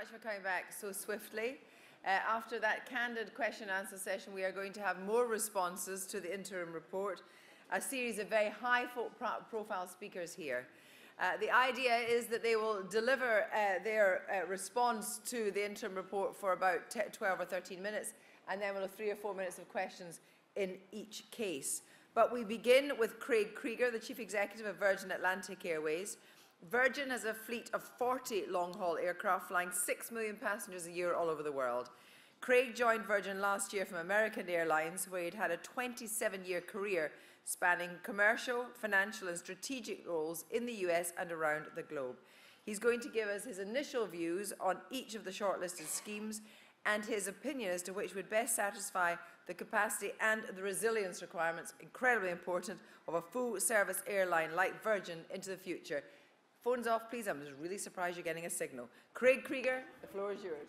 much for coming back so swiftly. After that candid question and answer session, we are going to have more responses to the interim report, a series of very high-profile speakers here. The idea is that they will deliver their response to the interim report for about 12 or 13 minutes, and then we'll have 3 or 4 minutes of questions in each case. But we begin with Craig Kreeger, the Chief Executive of Virgin Atlantic Airways. Virgin has a fleet of 40 long-haul aircraft flying 6 million passengers a year all over the world. Craig joined Virgin last year from American Airlines, where he'd had a 27-year career spanning commercial, financial and strategic roles in the US and around the globe. He's going to give us his initial views on each of the shortlisted schemes and his opinion as to which would best satisfy the capacity and the resilience requirements, incredibly important, of a full-service airline like Virgin into the future. Phones off, please. I'm just really surprised you're getting a signal. Craig Kreeger, the floor is yours.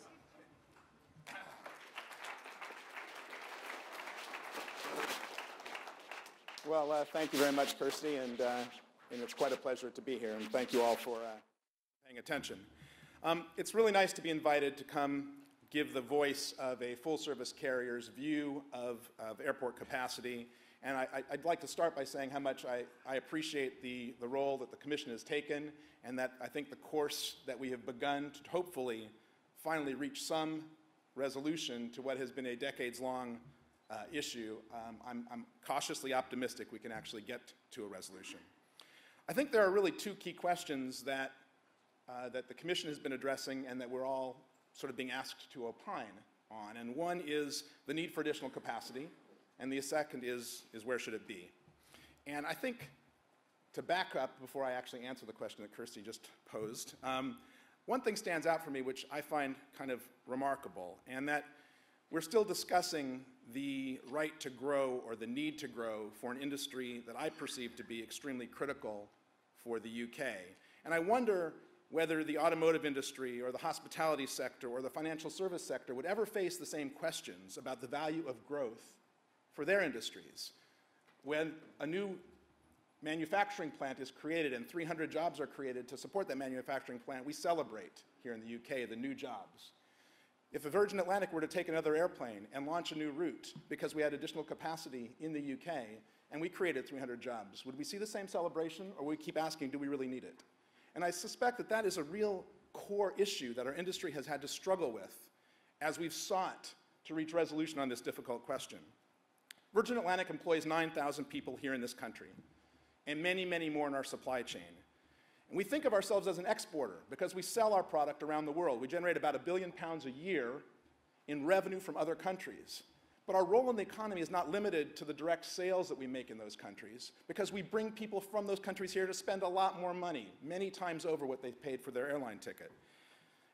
Well, thank you very much, Kirsty, and it's quite a pleasure to be here, and thank you all for paying attention. It's really nice to be invited to come give the voice of a full-service carrier's view of airport capacity. And I'd like to start by saying how much I appreciate the role that the Commission has taken, and that I think the course that we have begun to hopefully finally reach some resolution to what has been a decades-long issue. I'm cautiously optimistic we can actually get to a resolution. I think there are really 2 key questions that the Commission has been addressing and that we're all sort of being asked to opine on. And one is the need for additional capacity, and the second is where should it be? And I think, to back up before I actually answer the question that Kirsty just posed, one thing stands out for me which I find kind of remarkable, and that we're still discussing the right to grow or the need to grow for an industry that I perceive to be extremely critical for the UK. And I wonder whether the automotive industry or the hospitality sector or the financial service sector would ever face the same questions about the value of growth for their industries. When a new manufacturing plant is created and 300 jobs are created to support that manufacturing plant, we celebrate here in the UK the new jobs. If a Virgin Atlantic were to take another airplane and launch a new route because we had additional capacity in the UK and we created 300 jobs, would we see the same celebration, or would we keep asking, do we really need it? And I suspect that that is a real core issue that our industry has had to struggle with as we've sought to reach resolution on this difficult question. Virgin Atlantic employs 9,000 people here in this country, and many, many more in our supply chain. And we think of ourselves as an exporter because we sell our product around the world. We generate about £1 billion a year in revenue from other countries. But our role in the economy is not limited to the direct sales that we make in those countries, because we bring people from those countries here to spend a lot more money, many times over what they've paid for their airline ticket.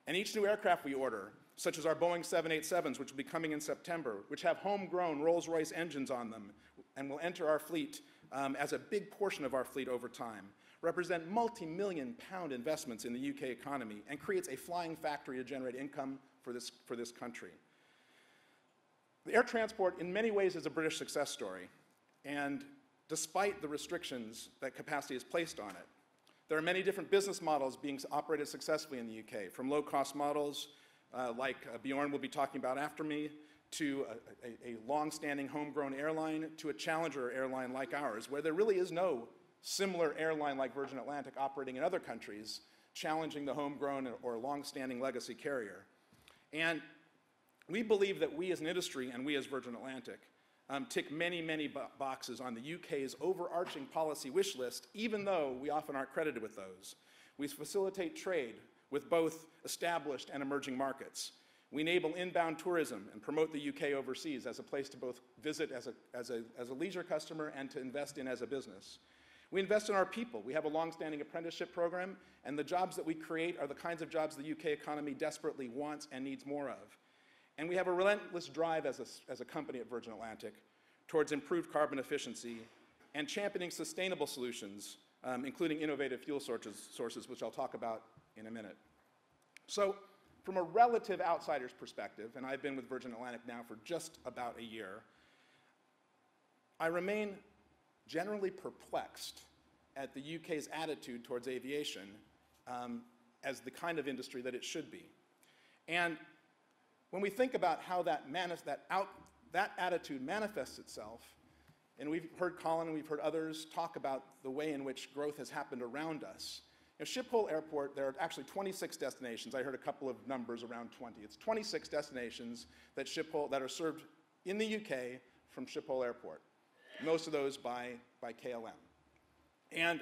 And each new aircraft we order, such as our Boeing 787s, which will be coming in September, which have homegrown Rolls-Royce engines on them and will enter our fleet as a big portion of our fleet over time, represent multi-million-pound investments in the UK economy and creates a flying factory to generate income for this country. The air transport, in many ways, is a British success story, and despite the restrictions that capacity has placed on it, there are many different business models being operated successfully in the UK, from low-cost models like Bjorn will be talking about after me, to a long-standing homegrown airline, to a challenger airline like ours, where there really is no similar airline like Virgin Atlantic operating in other countries, challenging the homegrown or long-standing legacy carrier. And we believe that we as an industry, and we as Virgin Atlantic, tick many, many boxes on the UK's overarching policy wish list, even though we often aren't credited with those. We facilitate trade with both established and emerging markets. We enable inbound tourism and promote the UK overseas as a place to both visit as a leisure customer and to invest in as a business. We invest in our people. We have a long-standing apprenticeship program, and the jobs that we create are the kinds of jobs the UK economy desperately wants and needs more of. And we have a relentless drive as a company at Virgin Atlantic towards improved carbon efficiency and championing sustainable solutions, including innovative fuel sources, which I'll talk about in a minute. So, from a relative outsider's perspective, and I've been with Virgin Atlantic now for just about a year, I remain generally perplexed at the UK's attitude towards aviation as the kind of industry that it should be. And when we think about how that attitude manifests itself, and we've heard Colin and we've heard others talk about the way in which growth has happened around us. You know, Schiphol Airport, there are actually 26 destinations. I heard a couple of numbers around 20. It's 26 destinations that are served in the UK from Schiphol Airport, most of those by KLM. And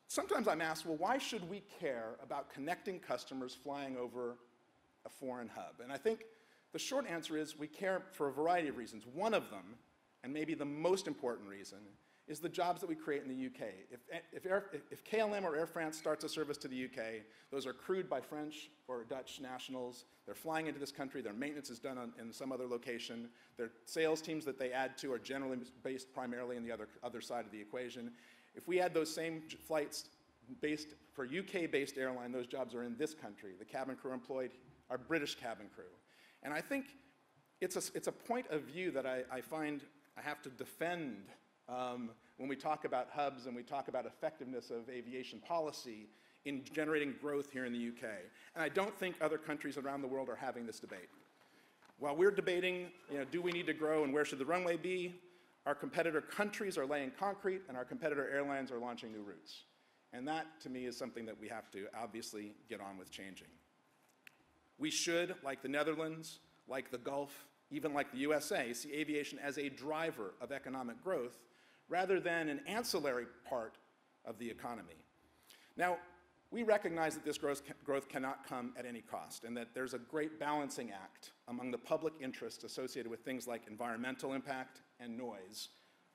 sometimes I'm asked, well, why should we care about connecting customers flying over a foreign hub? And I think the short answer is we care for a variety of reasons. One of them, and maybe the most important reason, is the jobs that we create in the UK. If KLM or Air France starts a service to the UK, those are crewed by French or Dutch nationals. They're flying into this country. Their maintenance is done in some other location. Their sales teams that they add to are generally based primarily in the other side of the equation. If we add those same flights for UK-based airline, those jobs are in this country. The cabin crew employed are British cabin crew. And I think it's a point of view that I find I have to defend when we talk about hubs and we talk about effectiveness of aviation policy in generating growth here in the UK. And I don't think other countries around the world are having this debate. While we're debating, do we need to grow and where should the runway be, our competitor countries are laying concrete and our competitor airlines are launching new routes. And that, to me, is something that we have to obviously get on with changing. We should, like the Netherlands, like the Gulf, even like the USA, see aviation as a driver of economic growth rather than an ancillary part of the economy. Now, we recognize that this growth cannot come at any cost and that there's a great balancing act among the public interest associated with things like environmental impact and noise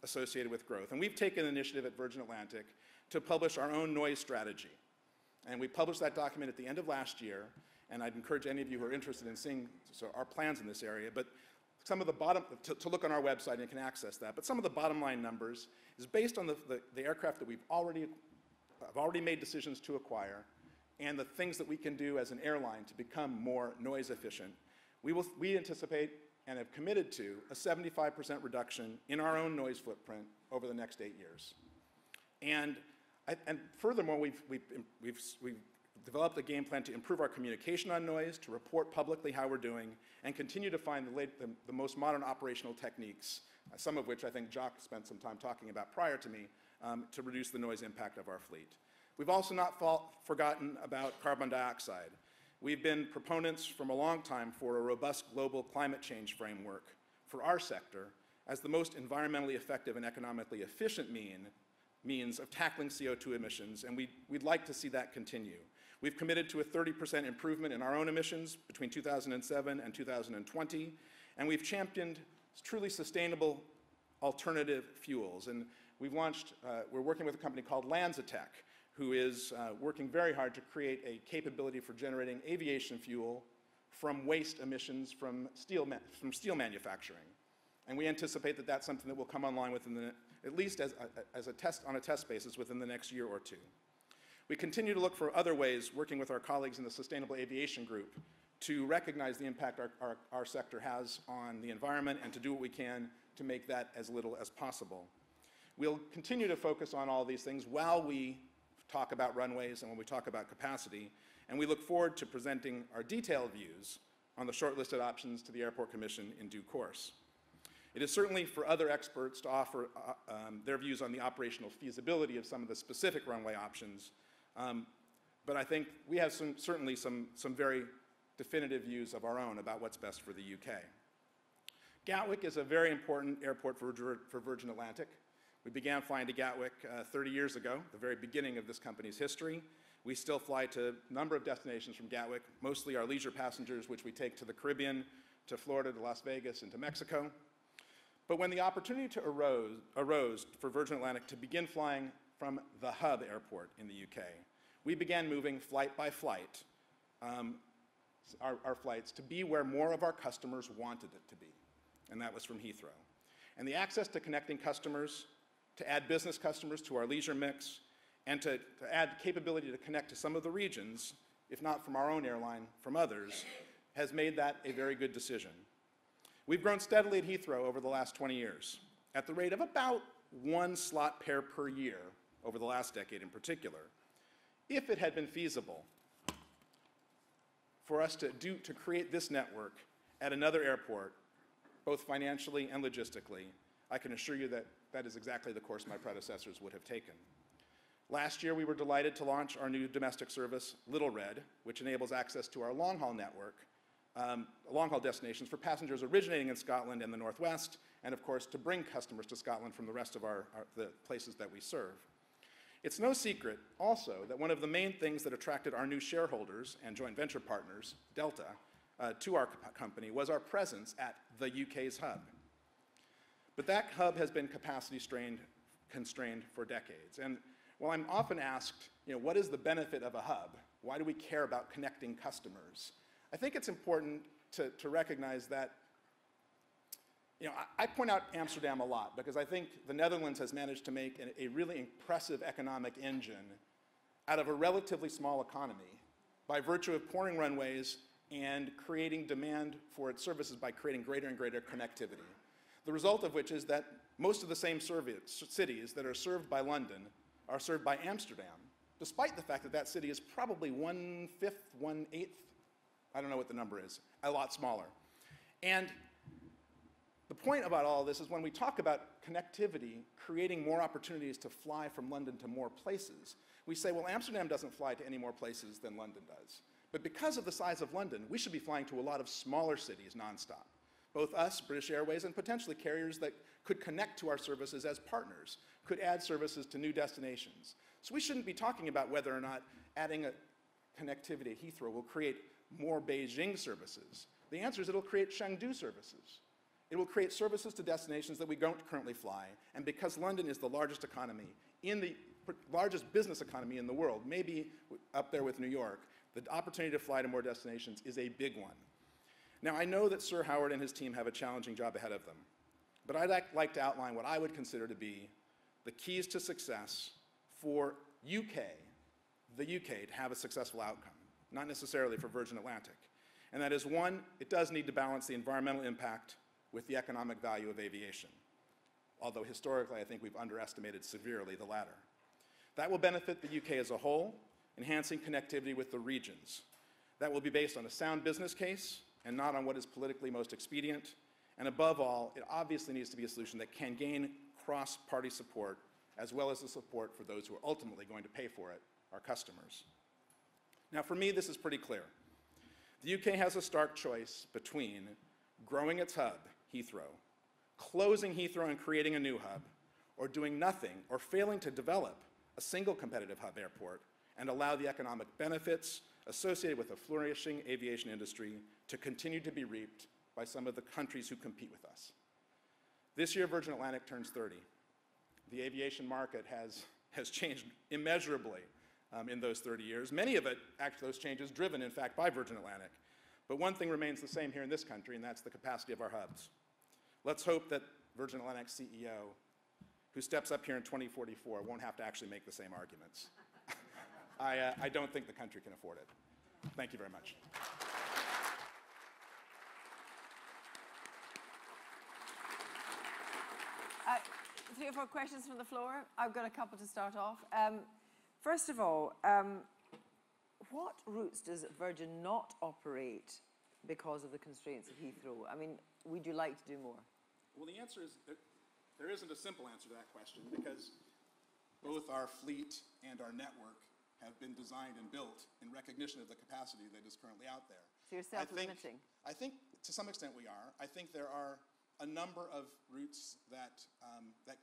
associated with growth. And we've taken an initiative at Virgin Atlantic to publish our own noise strategy. And we published that document at the end of last year, and I'd encourage any of you who are interested in seeing our plans in this area, but some of the to look on our website and you can access that, but some of the bottom line numbers is based on the aircraft that we've already made decisions to acquire and the things that we can do as an airline to become more noise efficient. We anticipate and have committed to a 75% reduction in our own noise footprint over the next 8 years. And furthermore, we've developed a game plan to improve our communication on noise, to report publicly how we're doing, and continue to find the most modern operational techniques, some of which I think Jacques spent some time talking about prior to me, to reduce the noise impact of our fleet. We've also not forgotten about carbon dioxide. We've been proponents from a long time for a robust global climate change framework for our sector as the most environmentally effective and economically efficient means of tackling CO2 emissions, and we'd like to see that continue. We've committed to a 30% improvement in our own emissions between 2007 and 2020, and we've championed truly sustainable alternative fuels. And we're working with a company called LanzaTech, who is working very hard to create a capability for generating aviation fuel from waste emissions from steel manufacturing. And we anticipate that that's something that will come online within at least on a test basis within the next year or two. We continue to look for other ways, working with our colleagues in the Sustainable Aviation Group, to recognize the impact our sector has on the environment and to do what we can to make that as little as possible. We'll continue to focus on all these things while we talk about runways and when we talk about capacity, and we look forward to presenting our detailed views on the shortlisted options to the Airport Commission in due course. It is certainly for other experts to offer their views on the operational feasibility of some of the specific runway options, but I think we have certainly some very definitive views of our own about what's best for the UK. Gatwick is a very important airport for Virgin Atlantic. We began flying to Gatwick 30 years ago, the very beginning of this company's history. We still fly to a number of destinations from Gatwick, mostly our leisure passengers, which we take to the Caribbean, to Florida, to Las Vegas, and to Mexico. But when the opportunity arose for Virgin Atlantic to begin flying from the hub airport in the UK, we began moving flight by flight our flights to be where more of our customers wanted it to be, and that was from Heathrow. And the access to connecting customers, to add business customers to our leisure mix, and to add capability to connect to some of the regions, if not from our own airline, from others, has made that a very good decision. We've grown steadily at Heathrow over the last 20 years, at the rate of about 1 slot pair per year over the last decade in particular. If it had been feasible for us to create this network at another airport, both financially and logistically, I can assure you that that is exactly the course my predecessors would have taken. Last year, we were delighted to launch our new domestic service, Little Red, which enables access to our long-haul network, long-haul destinations for passengers originating in Scotland and the Northwest, and of course, to bring customers to Scotland from the rest of the places that we serve. It's no secret, also, that one of the main things that attracted our new shareholders and joint venture partners, Delta, to our company was our presence at the UK's hub. But that hub has been capacity constrained for decades. And while I'm often asked, what is the benefit of a hub? Why do we care about connecting customers? I think it's important to recognize that, I point out Amsterdam a lot because I think the Netherlands has managed to make a really impressive economic engine out of a relatively small economy by virtue of pouring runways and creating demand for its services by creating greater and greater connectivity. The result of which is that most of the same cities that are served by London are served by Amsterdam, despite the fact that that city is probably 1/5, 1/8, I don't know what the number is, a lot smaller. And the point about all this is when we talk about connectivity, creating more opportunities to fly from London to more places, we say, well, Amsterdam doesn't fly to any more places than London does. But because of the size of London, we should be flying to a lot of smaller cities nonstop. Both us, British Airways, and potentially carriers that could connect to our services as partners, could add services to new destinations. So we shouldn't be talking about whether or not adding a connectivity at Heathrow will create more Beijing services. The answer is it'll create Chengdu services. It will create services to destinations that we don't currently fly, and because London is the largest economy, largest business economy in the world, maybe up there with New York, the opportunity to fly to more destinations is a big one. Now, I know that Sir Howard and his team have a challenging job ahead of them, but I'd like to outline what I would consider to be the keys to success for the UK to have a successful outcome, not necessarily for Virgin Atlantic. And that is, one, it does need to balance the environmental impact with the economic value of aviation, although historically I think we've underestimated severely the latter. That will benefit the UK as a whole, enhancing connectivity with the regions. That will be based on a sound business case and not on what is politically most expedient. And above all, it obviously needs to be a solution that can gain cross-party support, as well as the support for those who are ultimately going to pay for it, our customers. Now, for me, this is pretty clear. The UK has a stark choice between growing its hub, Heathrow, closing Heathrow and creating a new hub, or doing nothing, or failing to develop a single competitive hub airport and allow the economic benefits associated with a flourishing aviation industry to continue to be reaped by some of the countries who compete with us. This year, Virgin Atlantic turns 30. The aviation market has changed immeasurably in those 30 years. Many of it, actually, those changes driven, in fact, by Virgin Atlantic. But one thing remains the same here in this country, and that's the capacity of our hubs. Let's hope that Virgin Atlantic's CEO, who steps up here in 2044, won't have to actually make the same arguments. I don't think the country can afford it. Thank you very much. 3 or 4 questions from the floor. I've got a couple to start off. First of all, what routes does Virgin not operate because of the constraints of Heathrow? I mean, would you like to do more? Well, the answer is there isn't a simple answer to that question because both our fleet and our network have been designed and built in recognition of the capacity that is currently out there. So you're self-limiting? I think to some extent we are. I think there are a number of routes that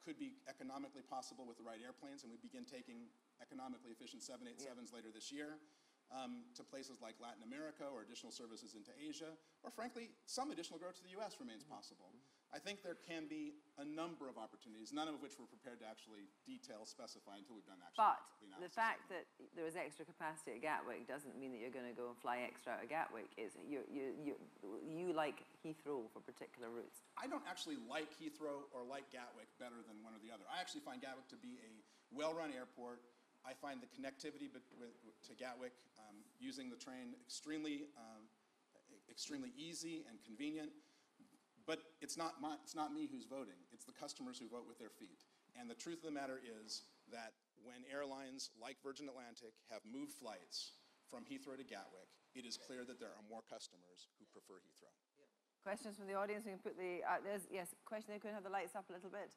could be economically possible with the right airplanes, and we begin taking economically efficient 787s later this year to places like Latin America or additional services into Asia, or frankly, some additional growth to the US remains possible. I think there can be a number of opportunities, none of which we're prepared to actually specify until we've done actually. But the fact that there is extra capacity at Gatwick doesn't mean that you're going to go and fly extra out of Gatwick. You like Heathrow for particular routes? I don't actually like Heathrow or like Gatwick better than one or the other. I actually find Gatwick to be a well-run airport. I find the connectivity to Gatwick using the train extremely easy and convenient. But it's not me who's voting. It's the customers who vote with their feet. And the truth of the matter is that when airlines like Virgin Atlantic have moved flights from Heathrow to Gatwick, it is clear that there are more customers who prefer Heathrow. Questions from the audience? We can put the, yes, question there. Could have the lights up a little bit.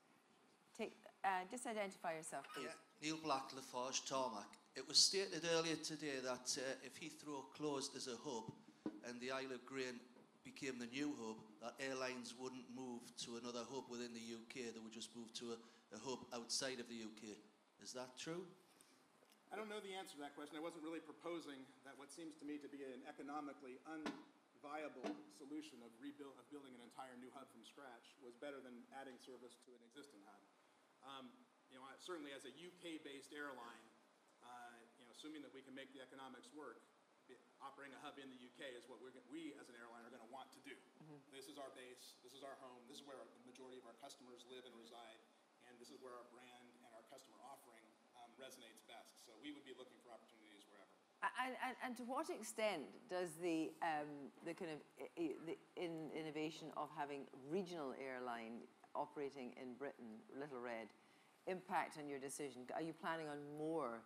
Just identify yourself, please. Yeah. Neil Black, Lafarge, Tarmac. It was stated earlier today that if Heathrow closed as a hub and the Isle of Grain became the new hub, that airlines wouldn't move to another hub within the UK. They would just move to a hub outside of the UK. Is that true? I don't know the answer to that question. I wasn't really proposing that what seems to me to be an economically unviable solution of building an entire new hub from scratch was better than adding service to an existing hub. Certainly as a UK-based airline, assuming that we can make the economics work, operating a hub in the UK is what we as an airline are going to want to do. This is our base, this is our home, this is where the majority of our customers live and reside, and this is where our brand and our customer offering resonates best. So we would be looking for opportunities wherever. And to what extent does the kind of innovation of having regional airline operating in Britain, Little Red, impact on your decision? Are you planning on more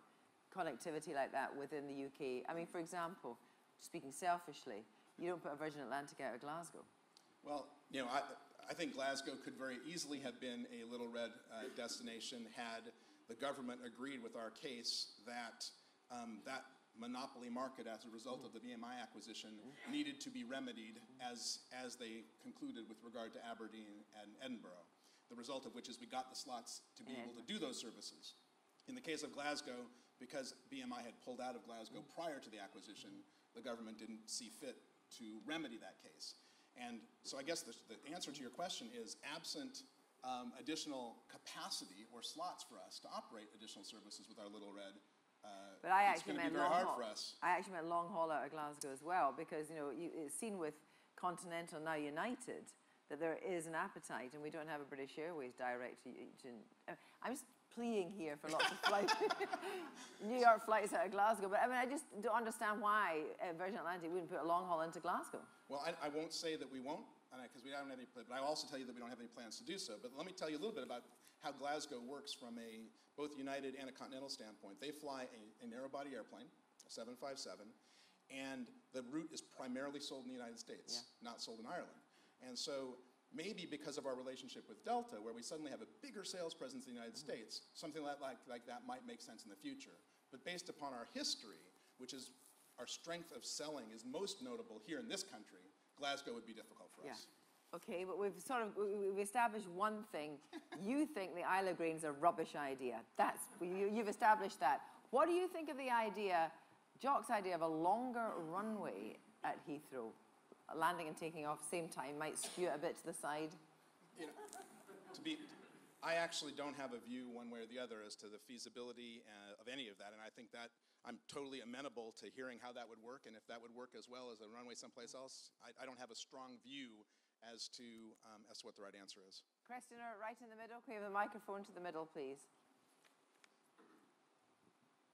connectivity like that within the UK? I mean, for example, speaking selfishly, you don't put a Virgin Atlantic out of Glasgow. Well, I think Glasgow could very easily have been a Little Red destination had the government agreed with our case that that monopoly market as a result of the BMI acquisition needed to be remedied as they concluded with regard to Aberdeen and Edinburgh, the result of which is we got the slots to be able to do those services. In the case of Glasgow, because BMI had pulled out of Glasgow prior to the acquisition, the government didn't see fit to remedy that case. And so I guess the answer to your question is absent additional capacity or slots for us to operate additional services with our Little Red. But I it's actually going to meant be very long hard haul. for us. I actually meant long haul out of Glasgow as well, because it's seen with Continental now United that there is an appetite, and we don't have a British Airways direct to. I'm just pleading here for lots of flights, New York flights out of Glasgow. But I mean, I just don't understand why Virgin Atlantic wouldn't put a long haul into Glasgow. Well, I won't say that we won't, because we don't have any. But I'll also tell you that we don't have any plans to do so. But let me tell you a little bit about how Glasgow works from both United and a Continental standpoint. They fly a narrow-body airplane, a 757, and the route is primarily sold in the United States, not sold in Ireland. And so maybe because of our relationship with Delta, where we suddenly have a bigger sales presence in the United States, something like that might make sense in the future. But based upon our history, which is our strength of selling is most notable here in this country, Glasgow would be difficult for us. Okay, but we've established one thing. You think the Isle of Grain is a rubbish idea. You've established that. What do you think of the idea, Jock's idea of a longer runway at Heathrow? Landing and taking off same time might skew it a bit to the side. I actually don't have a view one way or the other as to the feasibility of any of that, and I think that I'm totally amenable to hearing how that would work, and if that would work as well as a runway someplace else, I don't have a strong view as to what the right answer is. Questioner, right in the middle. Can we have the microphone to the middle, please?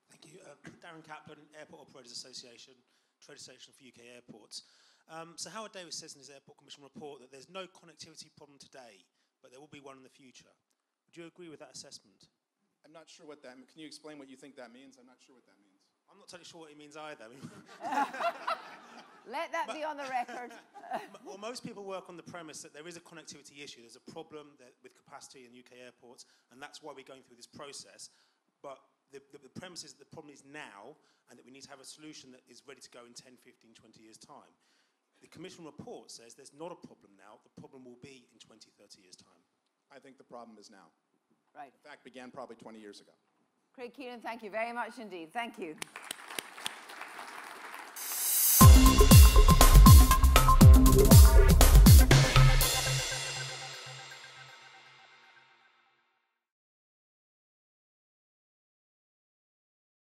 Thank you. Darren Kaplan, Airport Operators Association, Trade Association for UK Airports. So Howard Davis says in his Airport Commission report that there's no connectivity problem today, but there will be one in the future. Would you agree with that assessment? I'm not sure what that means. Can you explain what you think that means? I'm not sure what that means. I'm not totally sure what it means either. Let that be on the record. Well, most people work on the premise that there is a connectivity issue. There's a problem with capacity in UK airports, and that's why we're going through this process. But the premise is that the problem is now, and that we need to have a solution that is ready to go in 10, 15, 20 years' time. The Commission report says there's not a problem now. The problem will be in 20, 30 years' time. I think the problem is now. Right. In fact, began probably 20 years ago. Craig Keenan, thank you very much indeed. Thank you.